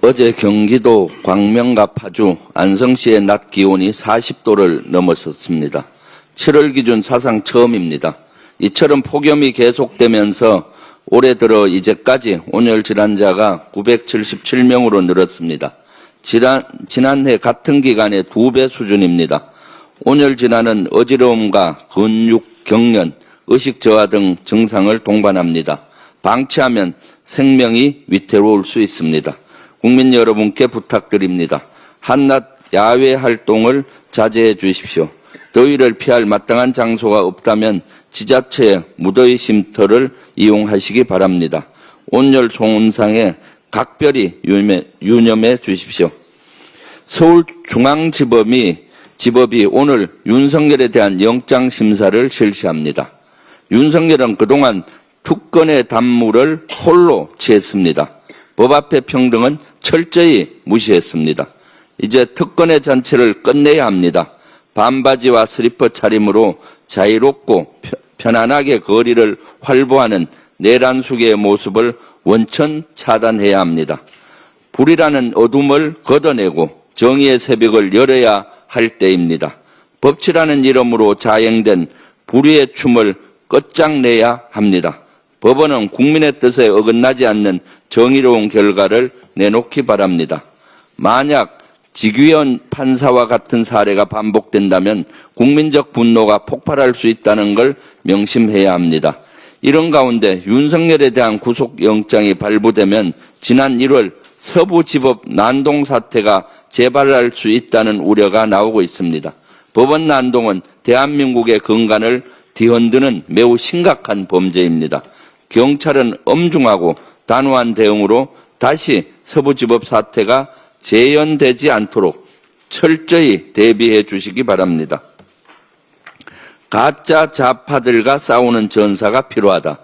어제 경기도 광명과 파주, 안성시의 낮 기온이 40도를 넘어섰습니다. 7월 기준 사상 처음입니다. 이처럼 폭염이 계속되면서 올해 들어 이제까지 온열 질환자가 977명으로 늘었습니다. 지난해 같은 기간의 2배 수준입니다. 온열 질환은 어지러움과 근육 경련, 의식 저하 등 증상을 동반합니다. 방치하면 생명이 위태로울 수 있습니다. 국민 여러분께 부탁드립니다. 한낮 야외 활동을 자제해 주십시오. 더위를 피할 마땅한 장소가 없다면 지자체의 무더위 쉼터를 이용하시기 바랍니다. 온열 손상에 각별히 유념해 주십시오. 서울중앙지법이 오늘 윤석열에 대한 영장심사를 실시합니다. 윤석열은 그동안 특권의 단물을 홀로 취했습니다. 법 앞의 평등은 철저히 무시했습니다. 이제 특권의 잔치를 끝내야 합니다. 반바지와 슬리퍼 차림으로 자유롭고 편안하게 거리를 활보하는 내란숙의 모습을 원천 차단해야 합니다. 불이라는 어둠을 걷어내고 정의의 새벽을 열어야 할 때입니다. 법치라는 이름으로 자행된 불의의 춤을 끝장내야 합니다. 법원은 국민의 뜻에 어긋나지 않는 정의로운 결과를 내놓기 바랍니다. 만약 지귀현 판사와 같은 사례가 반복된다면 국민적 분노가 폭발할 수 있다는 걸 명심해야 합니다. 이런 가운데 윤석열에 대한 구속영장이 발부되면 지난 1월 서부지법 난동 사태가 재발할 수 있다는 우려가 나오고 있습니다. 법원 난동은 대한민국의 건강을 뒤흔드는 매우 심각한 범죄입니다. 경찰은 엄중하고 단호한 대응으로 다시 서부지법 사태가 재현되지 않도록 철저히 대비해 주시기 바랍니다. 가짜 좌파들과 싸우는 전사가 필요하다.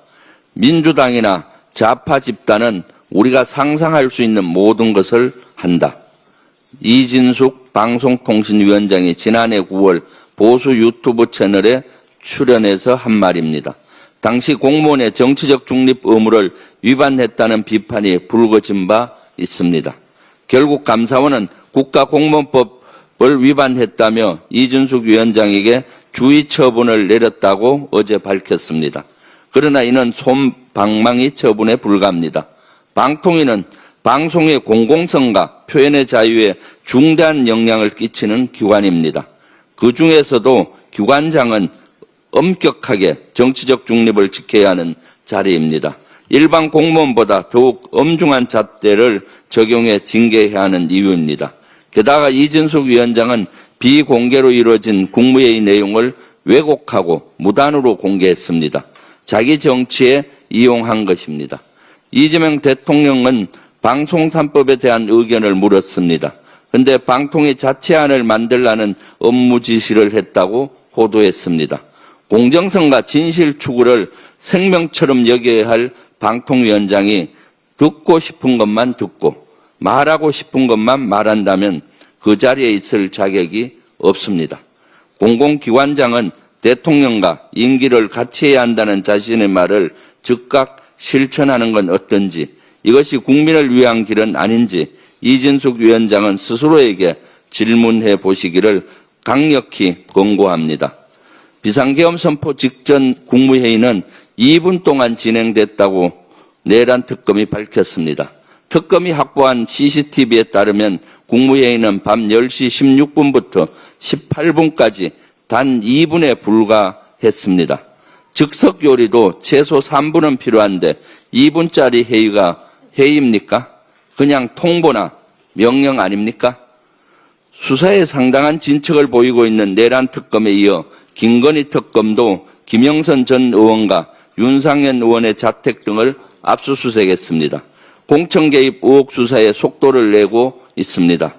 민주당이나 좌파 집단은 우리가 상상할 수 있는 모든 것을 한다. 이진숙 방송통신위원장이 지난해 9월 보수 유튜브 채널에 출연해서 한 말입니다. 당시 공무원의 정치적 중립 의무를 위반했다는 비판이 불거진 바 있습니다. 결국 감사원은 국가공무원법을 위반했다며 이준숙 위원장에게 주의 처분을 내렸다고 어제 밝혔습니다. 그러나 이는 솜방망이 처분에 불과합니다. 방통위는 방송의 공공성과 표현의 자유에 중대한 영향을 끼치는 기관입니다. 그 중에서도 기관장은 엄격하게 정치적 중립을 지켜야 하는 자리입니다. 일반 공무원보다 더욱 엄중한 잣대를 적용해 징계해야 하는 이유입니다. 게다가 이진숙 위원장은 비공개로 이루어진 국무회의 내용을 왜곡하고 무단으로 공개했습니다. 자기 정치에 이용한 것입니다. 이재명 대통령은 방송 3법에 대한 의견을 물었습니다. 그런데 방통위 자체안을 만들라는 업무 지시를 했다고 호도했습니다. 공정성과 진실 추구를 생명처럼 여겨야 할 방통위원장이 듣고 싶은 것만 듣고 말하고 싶은 것만 말한다면 그 자리에 있을 자격이 없습니다. 공공기관장은 대통령과 임기를 같이 해야 한다는 자신의 말을 즉각 실천하는 건 어떤지, 이것이 국민을 위한 길은 아닌지 이진숙 위원장은 스스로에게 질문해 보시기를 강력히 권고합니다. 비상계엄 선포 직전 국무회의는 2분 동안 진행됐다고 내란 특검이 밝혔습니다. 특검이 확보한 CCTV에 따르면 국무회의는 밤 10시 16분부터 18분까지 단 2분에 불과했습니다. 즉석 요리도 최소 3분은 필요한데 2분짜리 회의가 회의입니까? 그냥 통보나 명령 아닙니까? 수사에 상당한 진척을 보이고 있는 내란 특검에 이어 김건희 특검도 김영선 전 의원과 윤상현 의원의 자택 등을 압수수색했습니다. 공천 개입 의혹 수사에 속도를 내고 있습니다.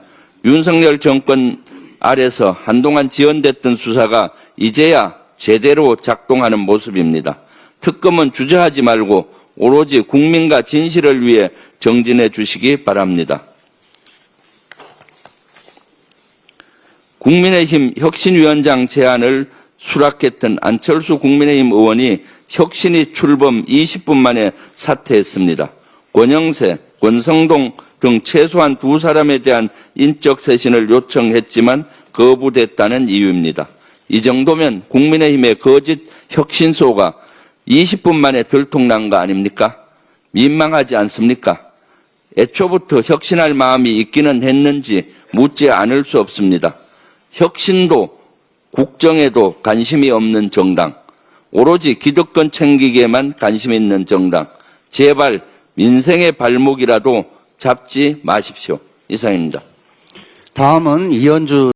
윤석열 정권 아래서 한동안 지연됐던 수사가 이제야 제대로 작동하는 모습입니다. 특검은 주저하지 말고 오로지 국민과 진실을 위해 정진해 주시기 바랍니다. 국민의힘 혁신위원장 제안을 수락했던 안철수 국민의힘 의원이 혁신이 출범 20분 만에 사퇴했습니다. 권영세, 권성동 등 최소한 2사람에 대한 인적 쇄신을 요청했지만 거부됐다는 이유입니다. 이 정도면 국민의힘의 거짓 혁신소가 20분 만에 들통난 거 아닙니까? 민망하지 않습니까? 애초부터 혁신할 마음이 있기는 했는지 묻지 않을 수 없습니다. 혁신도 국정에도 관심이 없는 정당, 오로지 기득권 챙기기에만 관심 있는 정당, 제발 민생의 발목이라도 잡지 마십시오. 이상입니다. 다음은 이현주